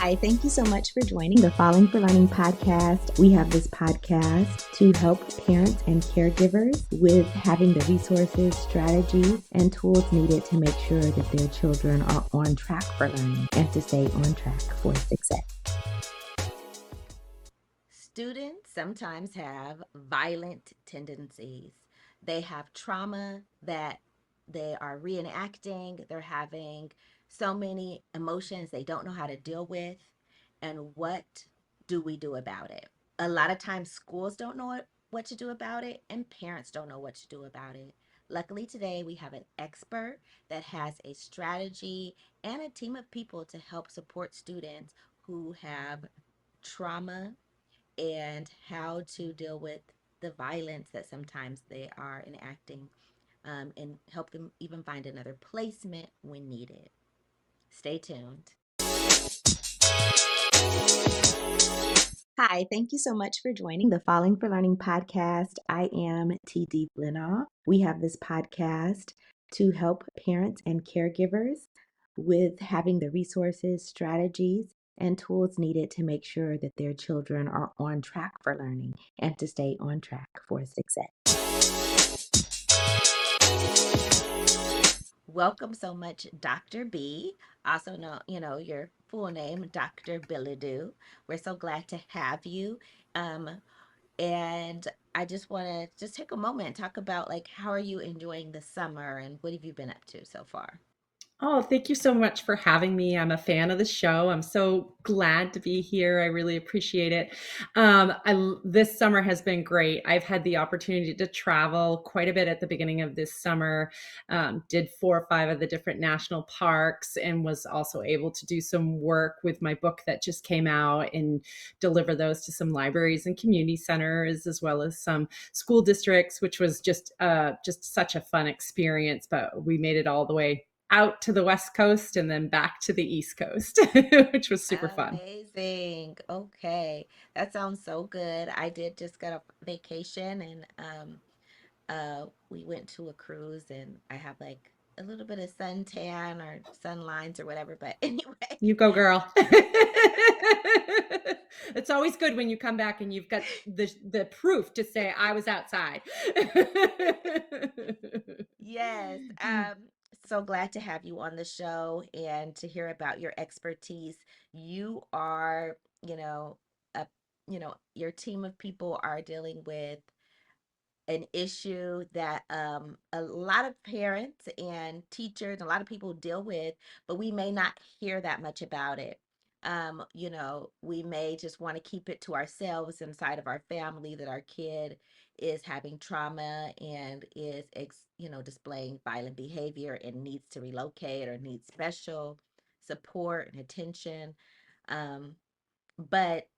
Hi, thank you so much for joining the Falling for Learning podcast. We have this podcast to help parents and caregivers with having the resources, strategies, and tools needed to make sure that their children are on track for learning and to stay on track for success. Students sometimes have violent tendencies. They have trauma that they are reenacting. They're having so many emotions they don't know how to deal with. And what do we do about it? A lot of times, schools don't know what to do about it, and parents don't know what to do about it. Luckily, today we have an expert that has a strategy and a team of people to help support students who have trauma and how to deal with the violence that sometimes they are enacting, and help them even find another placement when needed. Stay tuned. Hi, thank you so much for joining the Falling for Learning podcast. I am T.D Flenaugh. We have this podcast to help parents and caregivers with having the resources, strategies, and tools needed to make sure that their children are on track for learning and to stay on track for success. Welcome so much, Dr. B. Also know, your full name, Dr. Billadu. We're so glad to have you. Um, and I just want to just take a moment and talk about like how are you enjoying the summer and what have you been up to so far? Oh, thank you so much for having me. I'm a fan of the show. I'm so glad to be here. I really appreciate it. This summer has been great. I've had the opportunity to travel quite a bit at the beginning of this summer. Did 4 or 5 of the different national parks and was also able to do some work with my book that just came out and deliver those to some libraries and community centers as well as some school districts, which was just such a fun experience. But we made it all the way out to the West Coast and then back to the East Coast, which was super fun. Amazing. Okay. That sounds so good. I did just get a vacation and we went to a cruise and I have like a little bit of suntan or sun lines or whatever, but anyway. You go, girl. It's always good when you come back and you've got the proof to say I was outside. Yes. So glad to have you on the show and to hear about your expertise. You are, a your team of people are dealing with an issue that a lot of parents and teachers, a lot of people deal with, but we may not hear that much about it. We may just want to keep it to ourselves inside of our family that our kid is having trauma and is, displaying violent behavior and needs to relocate or needs special support and attention. Um, but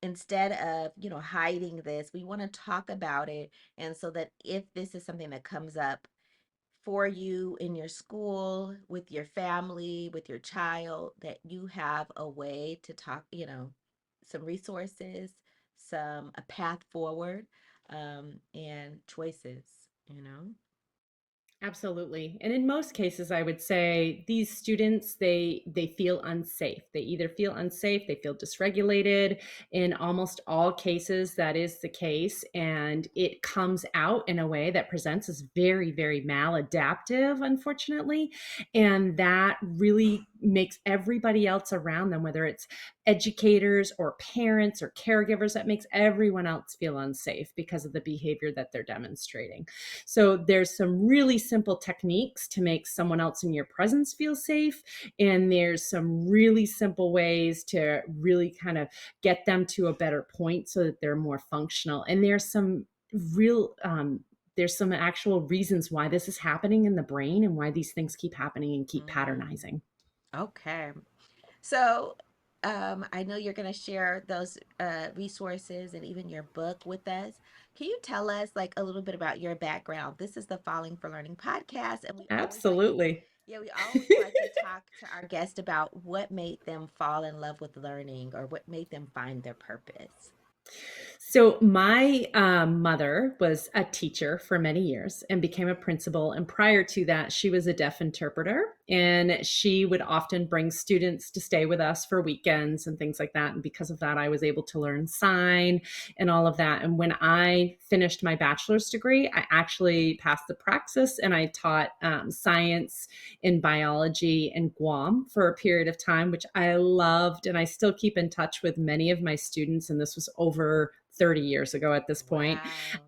instead of hiding this, we want to talk about it, and so that if this is something that comes up for you in your school, with your family, with your child, that you have a way to talk, some resources, some a path forward, and choices, you know. Absolutely. And in most cases, I would say these students, they feel unsafe. They either feel unsafe, they feel dysregulated. In almost all cases, that is the case. And it comes out in a way that presents as very, very maladaptive, unfortunately. And that really makes everybody else around them, whether it's educators or parents or caregivers, that makes everyone else feel unsafe because of the behavior that they're demonstrating. So there's some really simple techniques to make someone else in your presence feel safe. And there's some really simple ways to really kind of get them to a better point so that they're more functional. And real, there's some actual reasons why this is happening in the brain and why these things keep happening and keep Mm, patternizing. okay. So, I know you're going to share those resources and even your book with us. Can you tell us like a little bit about your background? This is the Falling for Learning podcast, and we always like to, Absolutely. yeah, we always like to talk to our guests about what made them fall in love with learning or what made them find their purpose. So my mother was a teacher for many years and became a principal. And prior to that, she was a deaf interpreter. and she would often bring students to stay with us for weekends and things like that. And because of that, I was able to learn sign and all of that. And when I finished my bachelor's degree, I actually passed the praxis, and I taught science in biology in Guam for a period of time, which I loved. And I still keep in touch with many of my students. And this was over 30 years ago at this point.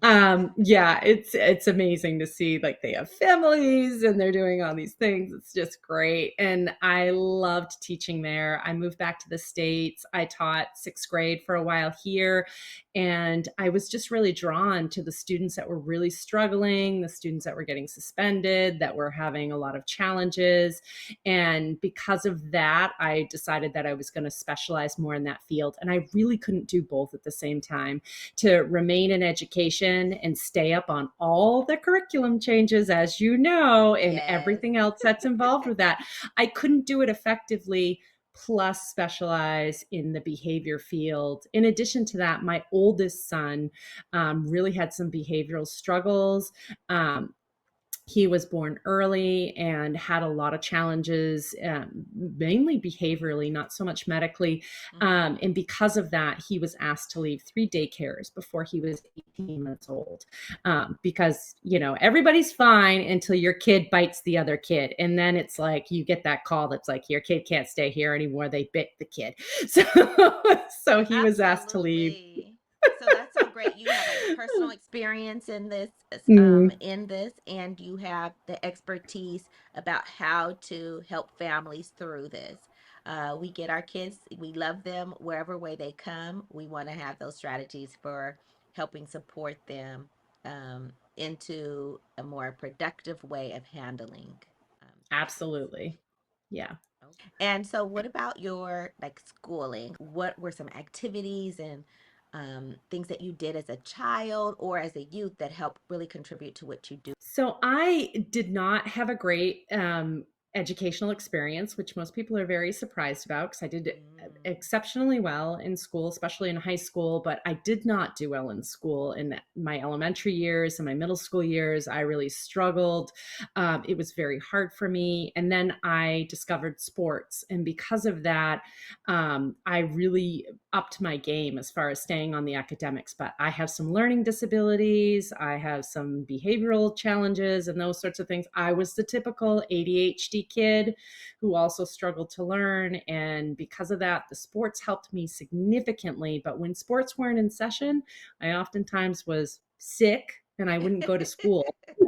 Wow. Yeah, it's amazing to see, like, they have families and they're doing all these things. It's just great. And I loved teaching there. I moved back to the States. I taught sixth grade for a while here. And I was just really drawn to the students that were really struggling, the students that were getting suspended, that were having a lot of challenges. And because of that, I decided that I was going to specialize more in that field. And I really couldn't do both at the same time. To remain in education and stay up on all the curriculum changes, as you know, and Yes. everything else that's involved with that, I couldn't do it effectively, plus specialize in the behavior field. In addition to that, my oldest son really had some behavioral struggles. He was born early and had a lot of challenges, mainly behaviorally, not so much medically. Mm-hmm. And because of that, he was asked to leave 3 daycares before he was 18 months old. Because, everybody's fine until your kid bites the other kid. And then it's like you get that call that's like, your kid can't stay here anymore. They bit the kid. So, so he was asked to leave. Absolutely. So that's so great. You have a personal experience in this, Mm, and you have the expertise about how to help families through this. We get our kids, we love them wherever way they come. We want to have those strategies for helping support them into a more productive way of handling issues. absolutely. Yeah. And so, what about your like schooling? What were some activities and things that you did as a child or as a youth that helped really contribute to what you do? So I did not have a great educational experience, which most people are very surprised about, because I did Mm. exceptionally well in school, especially in high school, but I did not do well in school in my elementary years and my middle school years. I really struggled. It was very hard for me. And then I discovered sports. And because of that, I really upped my game as far as staying on the academics. But I have some learning disabilities, I have some behavioral challenges and those sorts of things. I was the typical ADHD kid who also struggled to learn. And because of that, the sports helped me significantly. But when sports weren't in session, I oftentimes was sick and I wouldn't go to school. So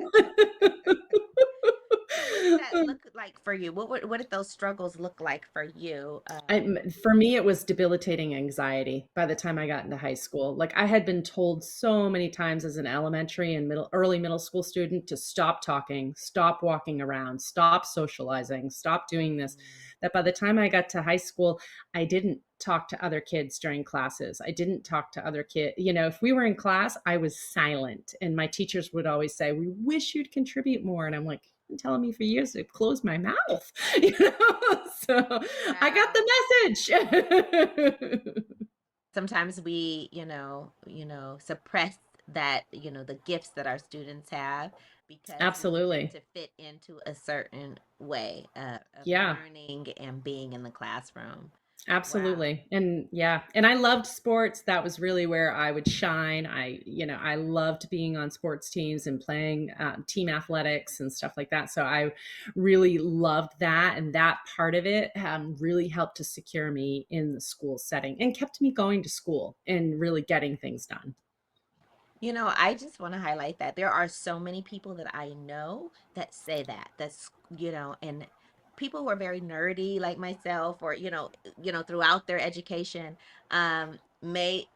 what did that look like for you? What did those struggles look like for you? For me, it was debilitating anxiety by the time I got into high school. Like, I had been told so many times as an elementary and early middle school student to stop talking, stop walking around, stop socializing, stop doing this, Mm. that by the time I got to high school, I didn't talk to other kids during classes. I didn't talk to other kids. If we were in class, I was silent. And my teachers would always say, "We wish you'd contribute more." And I'm like, "You've been telling me for years to close my mouth." So I got Yeah. the message. Sometimes we, suppress that, the gifts that our students have because we want them Absolutely. to fit into a certain way of Yeah, learning and being in the classroom. Wow. absolutely. And yeah, and I loved sports. That was really where I would shine. I loved being on sports teams and playing team athletics and stuff like that. So I really loved that. And that part of it really helped to secure me in the school setting and kept me going to school and really getting things done. I just want to highlight that there are so many people that I know that say that. And people who are very nerdy like myself or throughout their education may,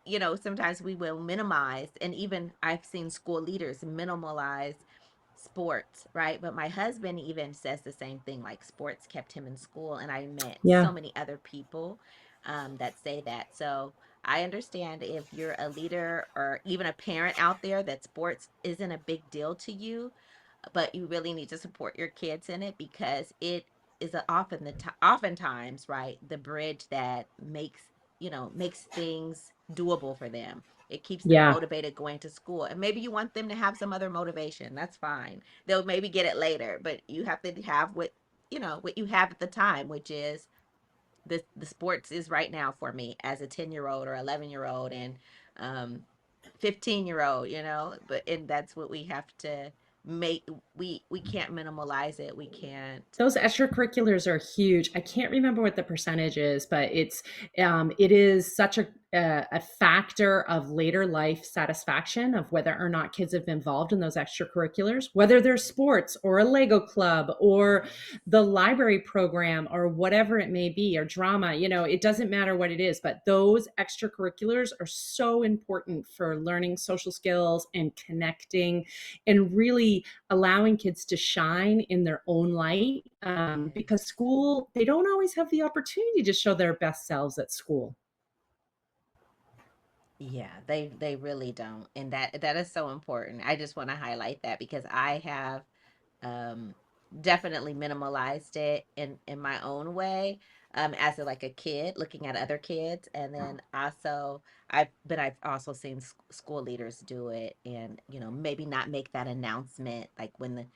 sometimes we will minimize, and even I've seen school leaders minimalize sports, right? But my husband even says the same thing, like sports kept him in school, and I met so Yeah. many other people that say that. So I understand if you're a leader or even a parent out there that sports isn't a big deal to you, but you really need to support your kids in it because it is oftentimes, right, the bridge that makes things doable for them. It keeps them Yeah. motivated going to school, and maybe you want them to have some other motivation. That's fine. They'll maybe get it later, but you have to have what what you have at the time, which is the sports is right now for me as a 10-year-old or 11-year-old and um 15-year-old, but and that's what we have to make. We can't minimalize it. We can't. Those extracurriculars are huge. I can't remember what the percentage is, but it is such a factor of later life satisfaction of whether or not kids have been involved in those extracurriculars, whether they're sports or a Lego club or the library program or whatever it may be, or drama. It doesn't matter what it is, but those extracurriculars are so important for learning social skills and connecting and really allowing kids to shine in their own light, because school, they don't always have the opportunity to show their best selves at school. Yeah, they really don't, and that is so important. I just want to highlight that because I have um definitely minimalized it in my own way, as like a kid looking at other kids, and then also I've also seen school leaders do it, and maybe not make that announcement like when the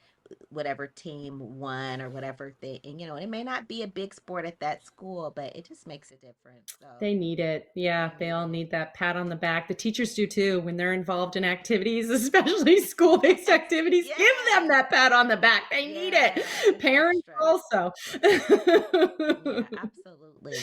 whatever team won or whatever thing, and it may not be a big sport at that school, but it just makes a difference. So They need it. Yeah, they they need all it. need that pat on the back. The teachers do too when they're involved in activities, especially school-based Yes, activities. Give them yes, that pat on the back. They need yes, it. it's Parents extra. also. Yeah, absolutely.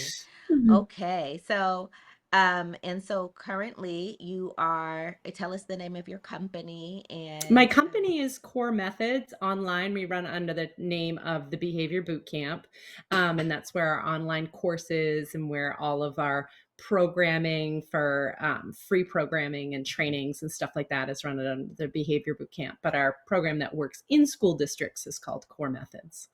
Okay. So, and so currently you are, tell us the name of your company My and company is Core Methods. Online, we run under the name of the Behavior Bootcamp. And that's where our online courses and where all of our programming for free programming and trainings and stuff like that is run under the Behavior Bootcamp. But our program that works in school districts is called Core Methods.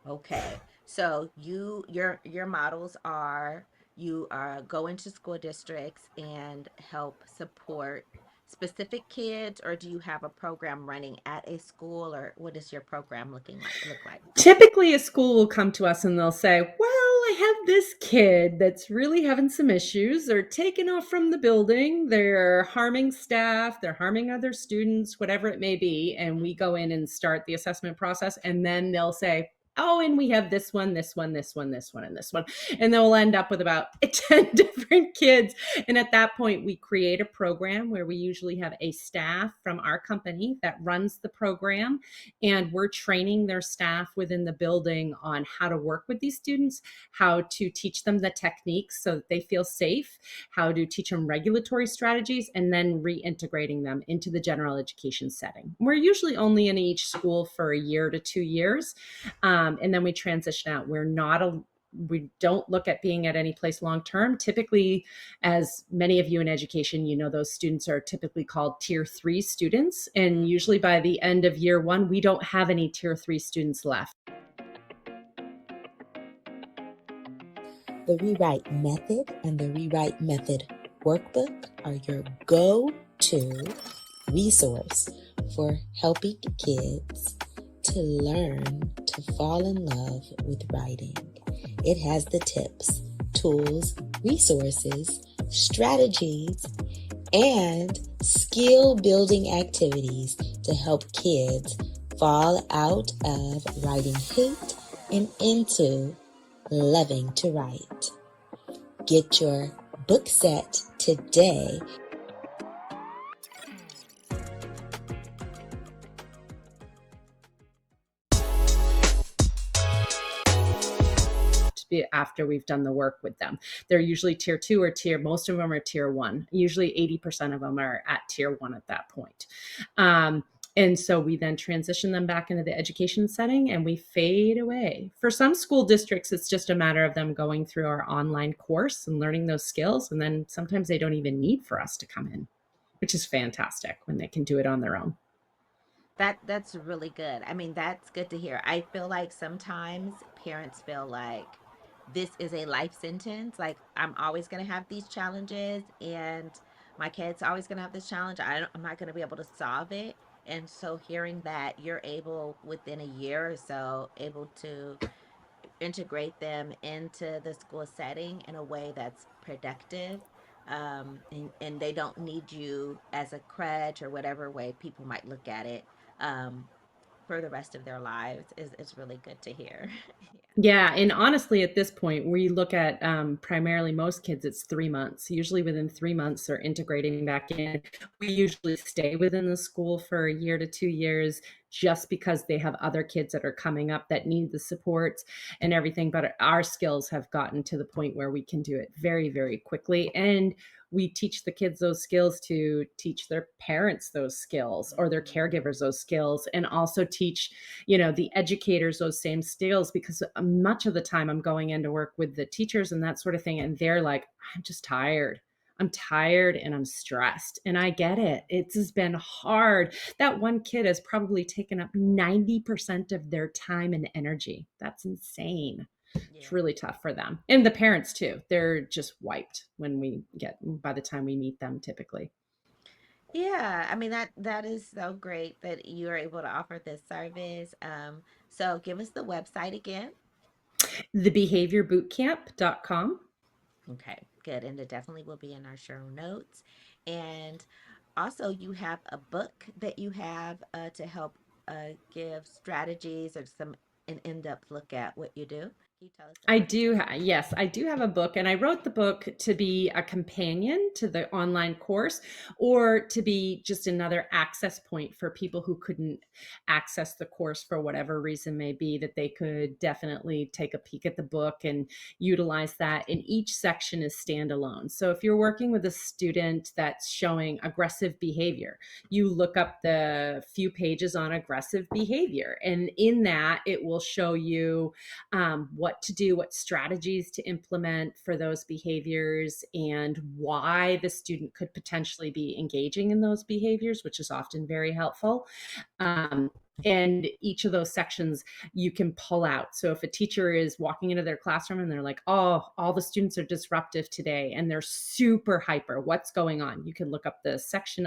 okay. So your models are you go into school districts and help support specific kids, or do you have a program running at a school, or what is your program looking like look like? Typically, a school will come to us and they'll say, well, I have this kid that's really having some issues. They're taken off from the building. They're harming staff. They're harming other students, whatever it may be. And we go in and start the assessment process. And then they'll say, oh, and we have this one, this one, this one, this one, and this one. And then we'll end up with about 10 different kids. And at that point, we create a program where we usually have a staff from our company that runs the program, and we're training their staff within the building on how to work with these students, how to teach them the techniques so that they feel safe, how to teach them regulatory strategies, and then reintegrating them into the general education setting. We're usually only in each school for a year to 2 years, and then we transition out. We don't look at being at any place long term. Typically, as many of you in education, those students are typically called tier 3 students. And usually by the end of year 1, we don't have any tier 3 students left. The Rewrite Method and the Rewrite Method Workbook are your go-to resource for helping kids to learn to fall in love with writing. It has the tips, tools, resources, strategies, and skill-building activities to help kids fall out of writing hate and into loving to write. Get your book set today. After we've done the work with them, they're usually tier 2 or most of them are tier 1. Usually 80% of them are at tier 1 at that point. And so we then transition them back into the education setting and we fade away. For some school districts, it's just a matter of them going through our online course and learning those skills. And then sometimes they don't even need for us to come in, which is fantastic when they can do it on their own. That's really good. I mean, that's good to hear. I feel like sometimes parents feel like this is a life sentence. Like I'm always going to have these challenges, and my kid's always going to have this challenge. I'm not going to be able to solve it. And so hearing that you're able within a year or so able to integrate them into the school setting in a way that's productive, and they don't need you as a crutch or whatever way people might look at it. um, for the rest of their lives is really good to hear. Yeah. Yeah, and honestly, at this point, we look at primarily most kids, it's 3 months. Usually within 3 months, they're integrating back in. We usually stay within the school for a year to 2 years just because they have other kids that are coming up that need the support and everything. But our skills have gotten to the point where we can do it very, very quickly. And we teach the kids those skills to teach their parents those skills or their Mhm. caregivers those skills, and also teach the educators those same skills, because much of the time I'm going in to work with the teachers and that sort of thing, and they're like, I'm just tired. I'm tired and I'm stressed. And I get it. It's just been hard. That one kid has probably taken up 90% of their time and energy. That's insane. It's Yeah. really tough for them. And the parents too. They're just wiped by the time we meet them typically. Yeah, I mean that is so great that you are able to offer this service. So give us the website again. Thebehaviorbootcamp.com. Okay, good. And it definitely will be in our show notes. And also, you have a book that you have to help give strategies or some an in-depth look at what you do. Can you tell us I about do, that? yes, I do have a book, and I wrote the book to be a companion to the online course, or to be just another access point for people who couldn't access the course for whatever reason may be, that they could definitely take a peek at the book and utilize that. And each section is standalone. So if you're working with a student that's showing aggressive behavior, you look up the few pages on aggressive behavior, and in that, it will show you what to do, what strategies to implement for those behaviors, and why the student could potentially be engaging in those behaviors, which is often very helpful. Um, and each of those sections you can pull out. So if a teacher is walking into their classroom and they're like, oh, all the students are disruptive today and they're super hyper, what's going on? You can look up the section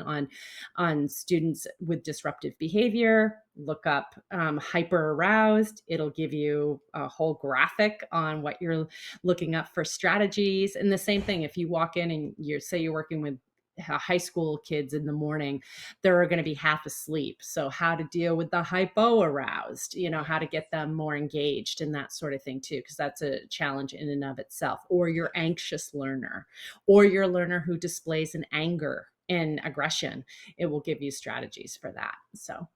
on students with disruptive behavior, look up hyper aroused. It'll give you a whole graphic on what you're looking up for strategies. And the same thing, if you walk in and you're working with high school kids in the morning, they're going to be half asleep. So how to deal with the hypo aroused, how to Yes. get them more engaged and that sort of thing too, because that's a challenge in and of itself. Or your Yes. anxious learner, or your learner who displays an anger and aggression, it will give you strategies for that. So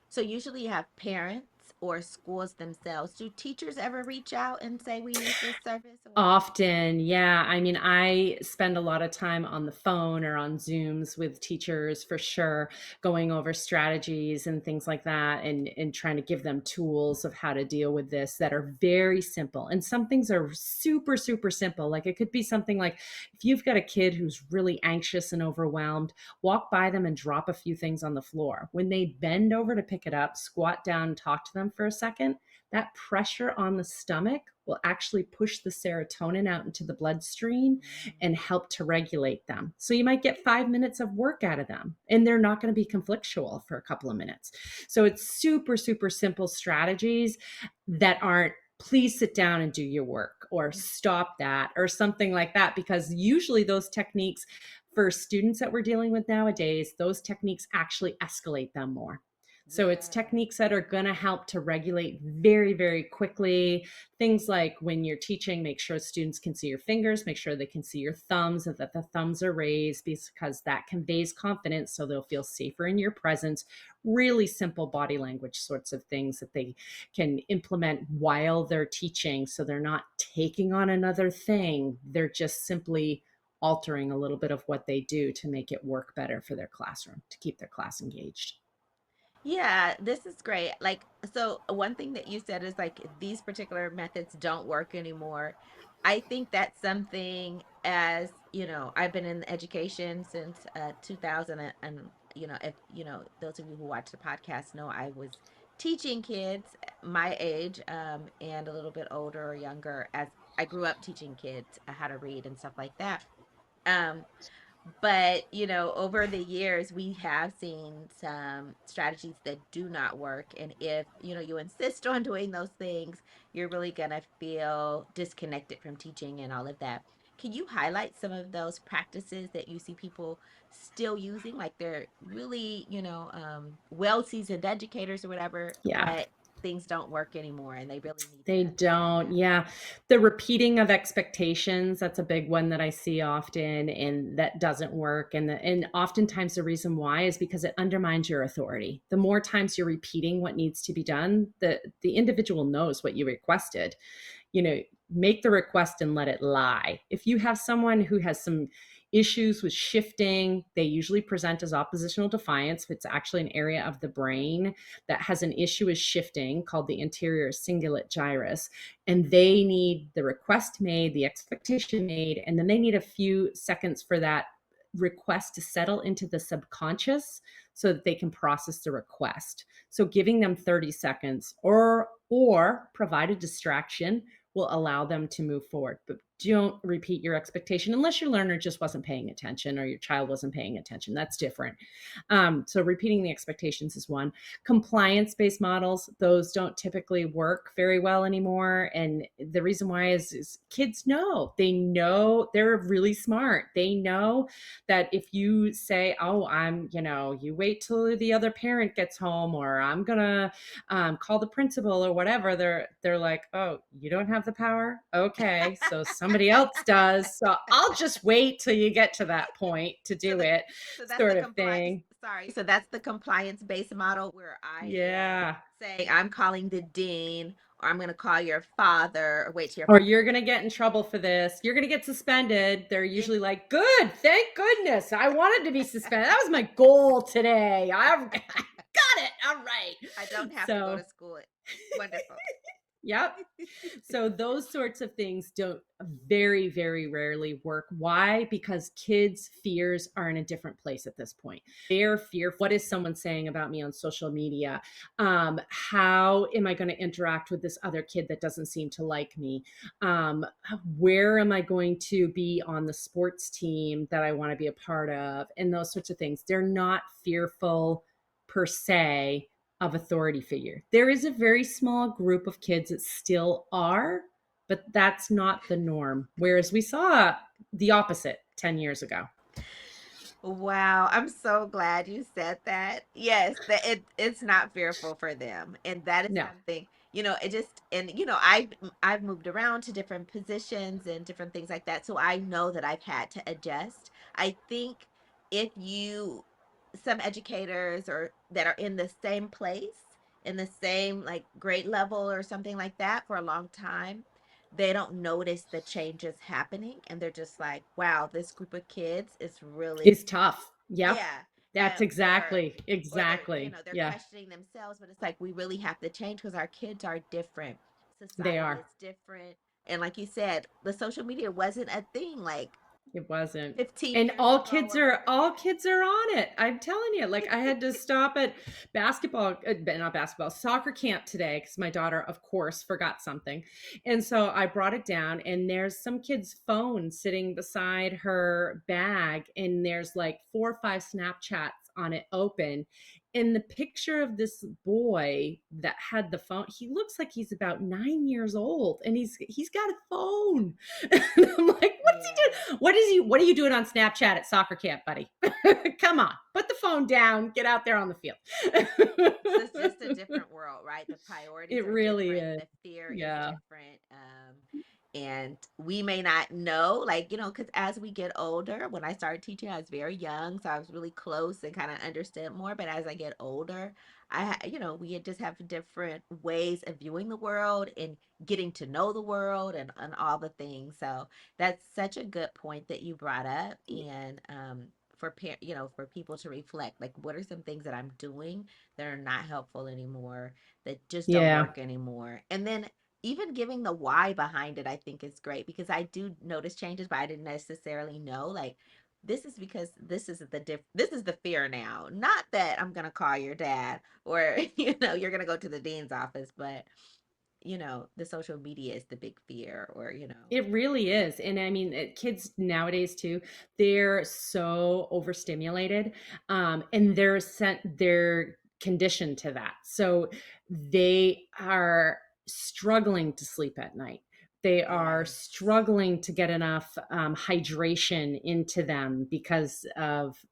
So usually you have parents or schools themselves. Do teachers ever reach out and say we need this service or? often, yeah. I mean, I spend a lot of time on the phone or on Zooms with teachers for sure, going over strategies and things like that, and trying to give them tools of how to deal with this that are very simple. And some things are super, super simple. Like it could be something like, if you've got a kid who's really anxious and overwhelmed, walk by them and drop a few things on the floor. When they bend over to pick it up, squat down and talk to them for a second, that pressure on the stomach will actually push the serotonin out into the bloodstream and Mm. help to regulate them. So you might get 5 minutes of work out of them, and they're not going to be conflictual for a couple of minutes. So it's super, super simple strategies that aren't, please sit down and do your work, or stop that, or something like that, because usually those techniques for students that we're dealing with nowadays, those techniques actually escalate them more. So it's Yeah. techniques that are going to help to regulate very, very quickly. Things like, when you're teaching, make sure students can see your fingers, make sure they can see your thumbs, and that the thumbs are raised, because that conveys confidence. So they'll feel safer in your presence. Really simple body language sorts of things that they can implement while they're teaching. So they're not taking on another thing. They're just simply altering a little bit of what they do to make it work better for their classroom, to keep their class engaged. Yeah, this is great. Like, so one thing that you said is like these particular methods don't work anymore. I think that's something, as I've been in education since 2000, and if those of you who watch the podcast know, I was teaching kids my age and a little bit older or younger, as I grew up teaching kids how to read and stuff like that. Um, but over the years we have seen some strategies that do not work, and if you insist on doing those things, you're really gonna feel disconnected from teaching and all of that. Can you highlight some of those practices that you see people still using? Like they're really, well seasoned educators or whatever, Yeah. but things don't work anymore and they really need They to do don't. that. Yeah. The repeating of expectations, that's a big one that I see often, and that doesn't work. And oftentimes the reason why is because it undermines your authority. The more times you're repeating what needs to be done, the individual knows what you requested. Make the request and let it lie. If you have someone who has some issues with shifting, they usually present as oppositional defiance. It's actually an area of the brain that has an issue with shifting called the anterior cingulate gyrus. And they need the request made, the expectation made, and then they need a few seconds for that request to settle into the subconscious so that they can process the request. So giving them 30 seconds or provide a distraction will allow them to move forward. But don't repeat your expectation unless your learner just wasn't paying attention or your child wasn't paying attention. That's different. So repeating the expectations is one. Compliance-based models, those don't typically work very well anymore. And the reason why is kids know they're really smart. They know that if you say, oh, you wait till the other parent gets home, or I'm gonna call the principal or whatever, they're like, oh, you don't have the power? Okay, so somebody else does. So I'll just wait till you get to that point to So do the it, so that's the sort of compliance. thing. Sorry. So that's the compliance based model where I am Yeah. saying I'm calling the dean or I'm going to call your father or wait till your Or father. you're going to get in trouble for this. You're going to get suspended. They're Ex- usually like, good, thank goodness. I wanted to be suspended. That was my goal today. I've got it. All right. I don't have to go So, to school. Wonderful. yep. So those sorts of things don't very, very rarely work. Why? Because kids' fears are in a different place at this point. Their fear, what is someone saying about me on social media? How am I going to interact with this other kid that doesn't seem to like me? Where am I going to be on the sports team that I want to be a part of? And those sorts of things. They're not fearful per se of authority figure. There is a very small group of kids that still are, but that's not the norm. Whereas we saw the opposite 10 years ago. Wow, I'm so glad you said that. Yes, that it's not fearful for them. And that is No, something, it just and I've moved around to different positions and different things like that. So I know that I've had to adjust. I think if you some educators or that are in the same place, in the same like grade level or something like that for a long time, they don't notice the changes happening and they're just like, wow, this group of kids is really, it's tough. Yep. yeah. That's exactly, Or they're, exactly. they're Yeah, questioning themselves, but it's like we really have to change because our kids are different. they Society are. is different. And like you said, the social media wasn't a thing like It wasn't. 15 And years ago or whatever. all Yeah. kids are on it. I'm telling you, like I had to stop at basketball, not basketball, soccer camp today because my daughter, of course, forgot something. And so I brought it down and there's some kid's phone sitting beside her bag and there's like 4 or 5 Snapchats on it open. And the picture of this boy that had the phone, he looks like he's about 9 years old and he's got a phone. And I'm like, what's he Yeah. doing? What are you doing on Snapchat at soccer camp, buddy? Come on, put the phone down, get out there on the field. So it's just a different world, right? The priorities It are really different, is. the fear is Yeah, different. And we may not know, like, because as we get older, when I started teaching, I was very young, so I was really close and kind of understood more. But as I get older, we just have different ways of viewing the world and getting to know the world and all the things. So that's such a good point that you brought up. And for people to reflect, like, what are some things that I'm doing that are not helpful anymore, that just don't yeah. work anymore. And then even giving the why behind it, I think is great because I do notice changes, but I didn't necessarily know like this is because this is the fear now. Not that I'm gonna call your dad or you're gonna go to the dean's office, but the social media is the big fear or It really is. And I mean, kids nowadays too, they're so overstimulated, and they're conditioned to that. So they are struggling to sleep at night. They are Yes. struggling to get enough hydration into them because of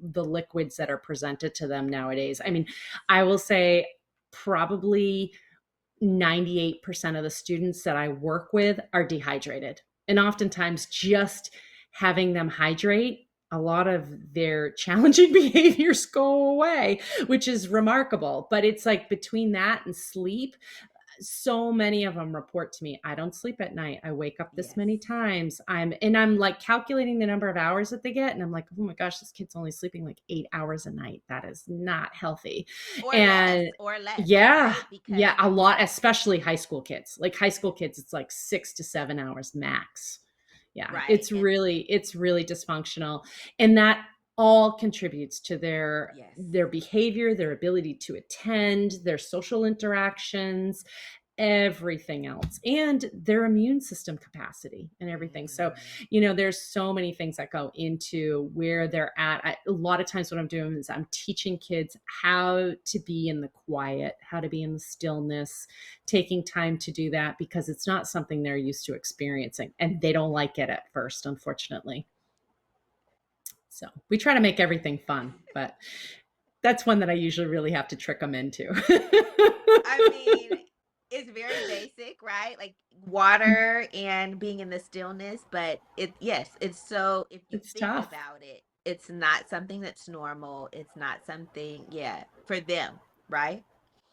the liquids that are presented to them nowadays. I mean, I will say probably 98% of the students that I work with are dehydrated. And oftentimes, just having them hydrate, a lot of their challenging behaviors go away, which is remarkable. But it's like between that and sleep, so many of them report to me, I don't sleep at night, I wake up this Yes. many times, I'm like calculating the number of hours that they get, and I'm like, oh my gosh, this kid's only sleeping like 8 hours a night. That is not healthy. And Or less, yeah, right? Because yeah, a lot, especially high school kids. Like high school kids, it's like 6 to 7 hours max. Yeah, right. And it's really dysfunctional, and that all contributes to yes. their behavior, their ability to attend, their social interactions, everything else, and their immune system capacity and everything. So, Mhm. there's so many things that go into where they're at. A lot of times what I'm doing is I'm teaching kids how to be in the quiet, how to be in the stillness, taking time to do that, because it's not something they're used to experiencing, and they don't like it at first, unfortunately. So we try to make everything fun, but that's one that I usually really have to trick them into. I mean, it's very basic, right? Like water and being in the stillness, but yes, it's so, if you It's think tough. about it, it's not something that's normal. It's not something, yeah, for them, right?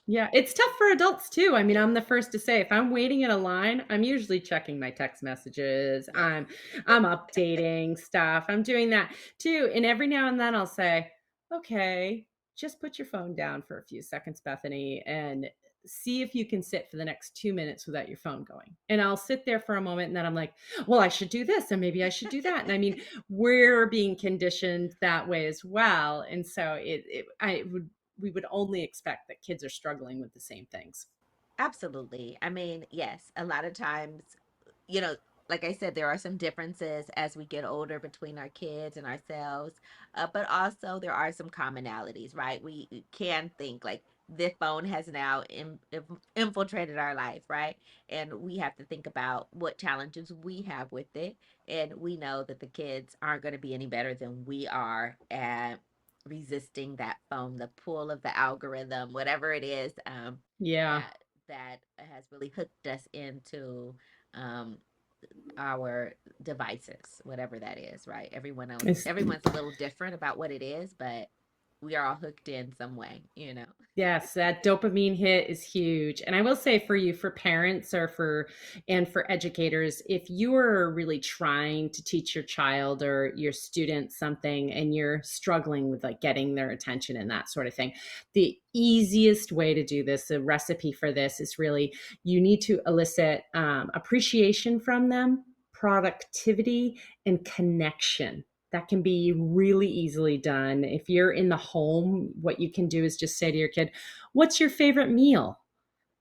Yeah, it's tough for adults too. I mean, I'm the first to say if I'm waiting in a line, I'm usually checking my text messages. Yes. I'm updating stuff. I'm doing that too. And every now and then I'll say, "Okay, just put your phone down for a few seconds, Bethany, and see if you can sit for the next 2 minutes without your phone going." And I'll sit there for a moment and then I'm like, "Well, I should do this and maybe I should do that." And I mean, we're being conditioned that way as well. And so I would we would only expect that kids are struggling with the same things. Absolutely. I mean, yes, a lot of times, you know, like I said, there are some differences as we get older between our kids and ourselves, but also there are some commonalities, right? We can think like the phone has now infiltrated our life, right? And we have to think about what challenges we have with it. And we know that the kids aren't going to be any better than we are at resisting that phone, the pull of the algorithm, whatever it is. Yeah. That has really hooked us into um, our devices, whatever that is, right? It's Everyone's a little different about what it is, but we are all hooked in some way, you know? Yes, that dopamine hit is huge. And I will say for you, for parents and for educators, if you are really trying to teach your child or your student something and you're struggling with like getting their attention and that sort of thing, the easiest way to do this, the recipe for this is really you need to elicit appreciation from them, productivity, and connection. That can be really easily done. If you're in the home, what you can do is just say to your kid, "What's your favorite meal?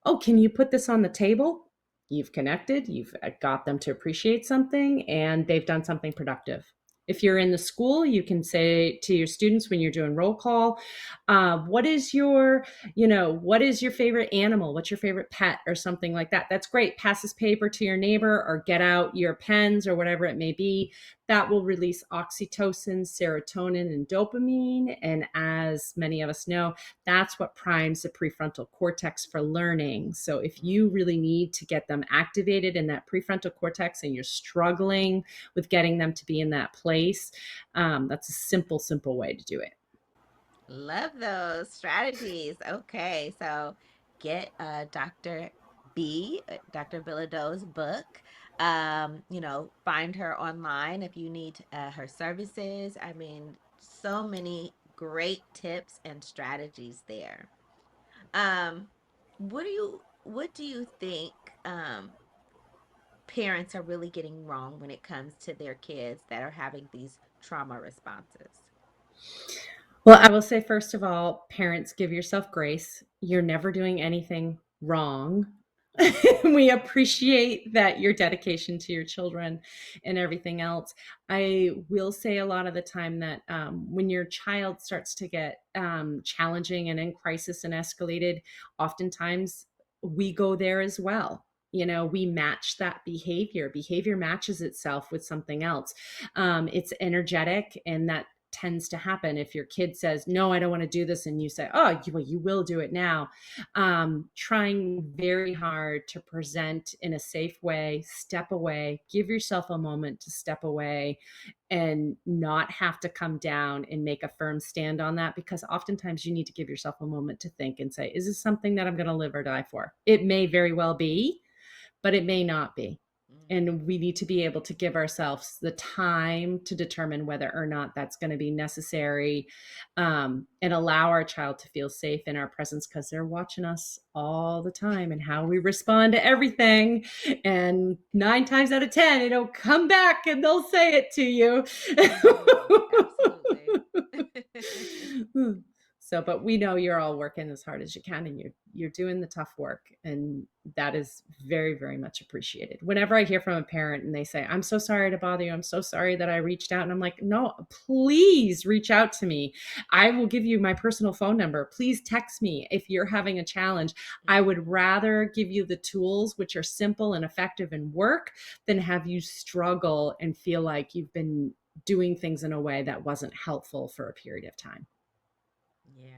Oh, can you put this on the table?" You've connected, you've got them to appreciate something, and they've done something productive. If you're in the school, you can say to your students when you're doing roll call, what is what is your favorite animal? What's your favorite pet or something like that? That's great. Pass this paper to your neighbor or get out your pens or whatever it may be. That will release oxytocin, serotonin, and dopamine. And as many of us know, that's what primes the prefrontal cortex for learning. So if you really need to get them activated in that prefrontal cortex and you're struggling with getting them to be in that place, that's a simple way to do it. Love those strategies. Okay, so get Dr. B, Dr. Bilodeau's book. Find her online if you need her services. I mean, so many great tips and strategies there. Um, what do you think parents are really getting wrong when it comes to their kids that are having these trauma responses? Well, I will say, first of all, parents, give yourself grace. You're never doing anything wrong. We appreciate that your dedication to your children and everything else. I will say a lot of the time that when your child starts to get challenging and in crisis and escalated, oftentimes we go there as well. we match that behavior matches itself with something else. It's energetic, and that tends to happen if your kid says, no, I don't want to do this, and you say, oh, well, you will do it now. Trying very hard to present in a safe way, step away, give yourself a moment to step away and not have to come down and make a firm stand on that, because oftentimes you need to give yourself a moment to think and say, is this something that I'm going to live or die for? It may very well be, but it may not be. And we need to be able to give ourselves the time to determine whether or not that's going to be necessary, and allow our child to feel safe in our presence, because they're watching us all the time and how we respond to everything. And 9 times out of 10, it'll come back and they'll say it to you. Absolutely. So, but we know you're all working as hard as you can, and you're doing the tough work, and that is very, very much appreciated. Whenever I hear from a parent and they say, I'm so sorry to bother you, I'm so sorry that I reached out, and I'm like, no, please reach out to me. I will give you my personal phone number. Please text me if you're having a challenge. I would rather give you the tools, which are simple and effective and work, than have you struggle and feel like you've been doing things in a way that wasn't helpful for a period of time. Yeah.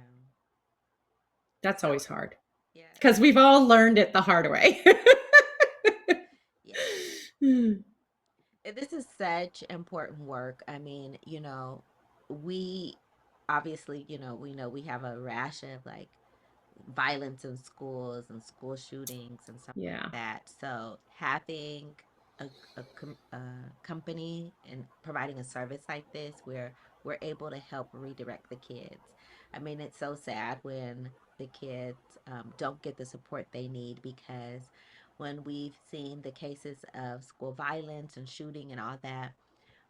That's So, always hard, yeah. because we've all learned it the hard way. Yeah. This is such important work. I mean, we obviously, we know we have a rash of like violence in schools and school shootings and stuff like Yeah. that. So having a company and providing a service like this where we're able to help redirect the kids. I mean, it's so sad when the kids don't get the support they need, because when we've seen the cases of school violence and shooting and all that,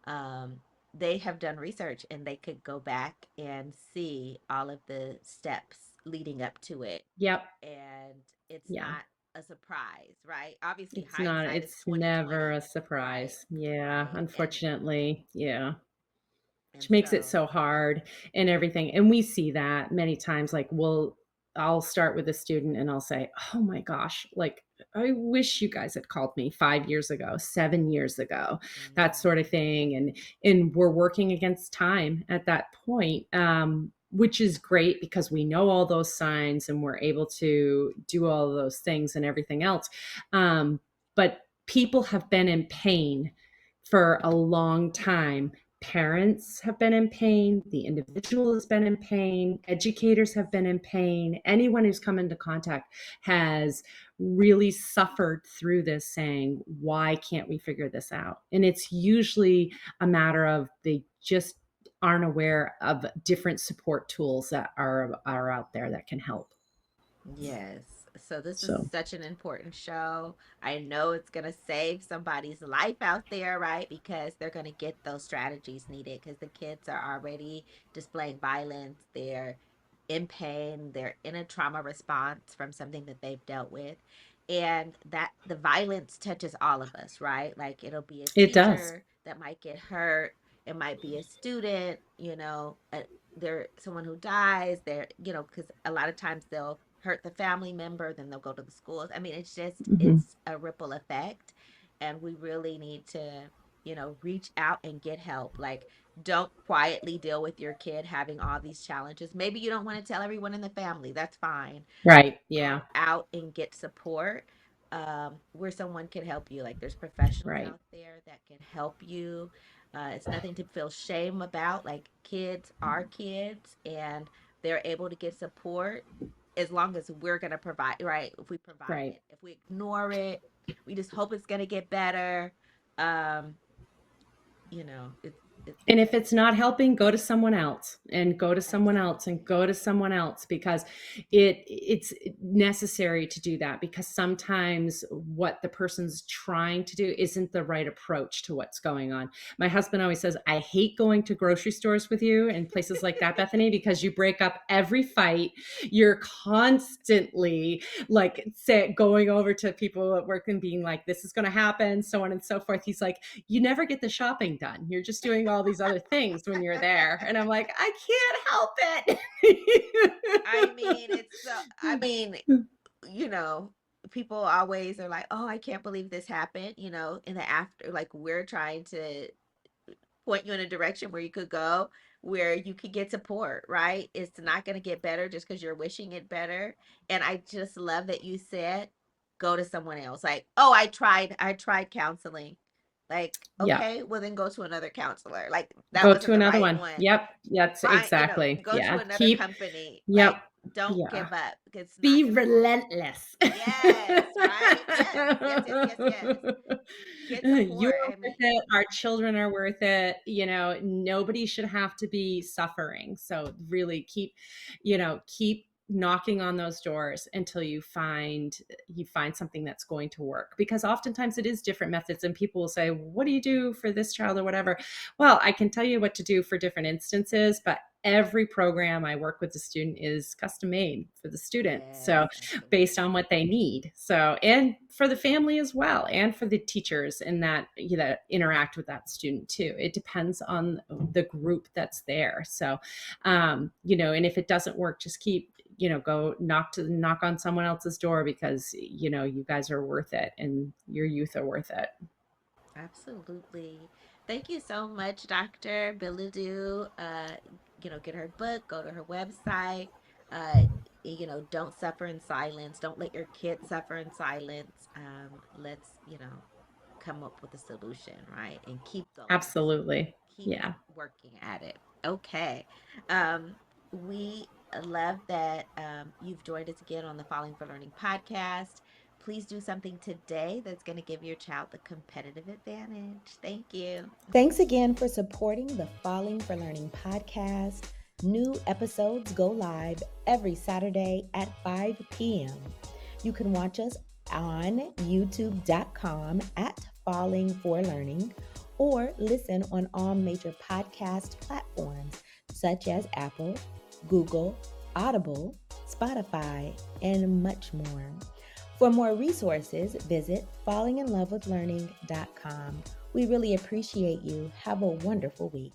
um, they have done research and they could go back and see all of the steps leading up to it, Yep. and it's Yeah. not a surprise, right? Obviously, It's not, hindsight is it's never 2020, a right? surprise. Yeah. Right, Unfortunately. Yeah. and Which makes it so so hard and everything. And we see that many times. Like, I'll start with a student and I'll say, oh my gosh, like, I wish you guys had called me 5 years ago, 7 years ago, that yeah, sort of thing. And we're working against time at that point, which is great because we know all those signs and we're able to do all of those things and everything else. But people have been in pain for a long time. Parents have been in pain, the individual has been in pain, educators have been in pain. Anyone who's come into contact has really suffered through this, saying, why can't we figure this out? And it's usually a matter of they just aren't aware of different support tools that are out there that can help. yes. So this is So such an important show. I know it's going to save somebody's life out there, right? Because they're going to get those strategies needed, because the kids are already displaying violence. They're in pain. They're in a trauma response from something that they've dealt with. And that the violence touches all of us, right? Like, it'll be a it does. teacher that might get hurt. It might be a student, they're someone who dies there, because a lot of times they'll hurt the family member, then they'll go to the schools. I mean, Mm-hmm. it's a ripple effect, and we really need to, reach out and get help. Like, don't quietly deal with your kid having all these challenges. Maybe you don't want to tell everyone in the family, that's fine. Right. Go Yeah. out and get support, where someone can help you. Like, there's professionals Right. out there that can help you. It's nothing to feel shame about. Like, kids are kids, and they're able to get support as long as we're going to provide, right? If we provide Right. it, if we ignore it, we just hope it's going to get better. Um, And it's if it's not helping, go to someone else and go to someone else and absolutely. go to someone else, because it's necessary to do that, because sometimes what the person's trying to do isn't the right approach to what's going on. My husband always says, I hate going to grocery stores with you and places like that, Bethany, because you break up every fight. You're constantly like going over to people at work and being like, this is going to happen, so on and so forth. He's like, you never get the shopping done. You're just doing all these other things when you're there. And I'm like, I can't help I mean, it. I mean, you know, people always are like, oh, I can't believe this happened, you know, in the after, like we're trying to point you in a direction where you could go, where you could get support, right? It's not going to get better just because you're wishing it better. And I just love that you said, go to someone else. Like, oh, I tried counseling. Like, Yeah. okay, well then go to another counselor. Like that Go to wasn't the another right one. one. Yep. That's Find, exactly. go to Yeah. another Keep, company. yep. Like, don't Yeah. give up. It's not Be going to be. relentless. Yes, right? Yes, yes, yes, yes, yes. Get You're support. I worth mean, it. Our children are worth it. Nobody should have to be suffering. So really keep knocking on those doors until you find something that's going to work, because oftentimes it is different methods, and people will say, what do you do for this child or whatever? Well, I can tell you what to do for different instances, but every program I work with the student is custom made for the student. yes, So based on absolutely. what they need. So, and for the family as well, and for the teachers and that interact with that student too. It depends on the group that's there. So, and if it doesn't work, just keep, go knock on someone else's door, because, you guys are worth it and your youth are worth it. Absolutely. Thank you so much, Dr. Biladu. Get her book, go to her website. Don't suffer in silence. Don't let your kids suffer in silence. Let's, come up with a solution, right? And keep going. Absolutely. Keep Yeah. working at it. Okay. Um, we love that you've joined us again on the Falling for Learning podcast. Please do something today that's going to give your child the competitive advantage. Thank you. Thanks again for supporting the Falling for Learning podcast. New episodes go live every Saturday at 5 p.m. You can watch us on youtube.com at Falling for Learning, or listen on all major podcast platforms such as Apple, Google, Audible, Spotify, and much more. For more resources, visit fallinginlovewithlearning.com. We really appreciate you. Have a wonderful week.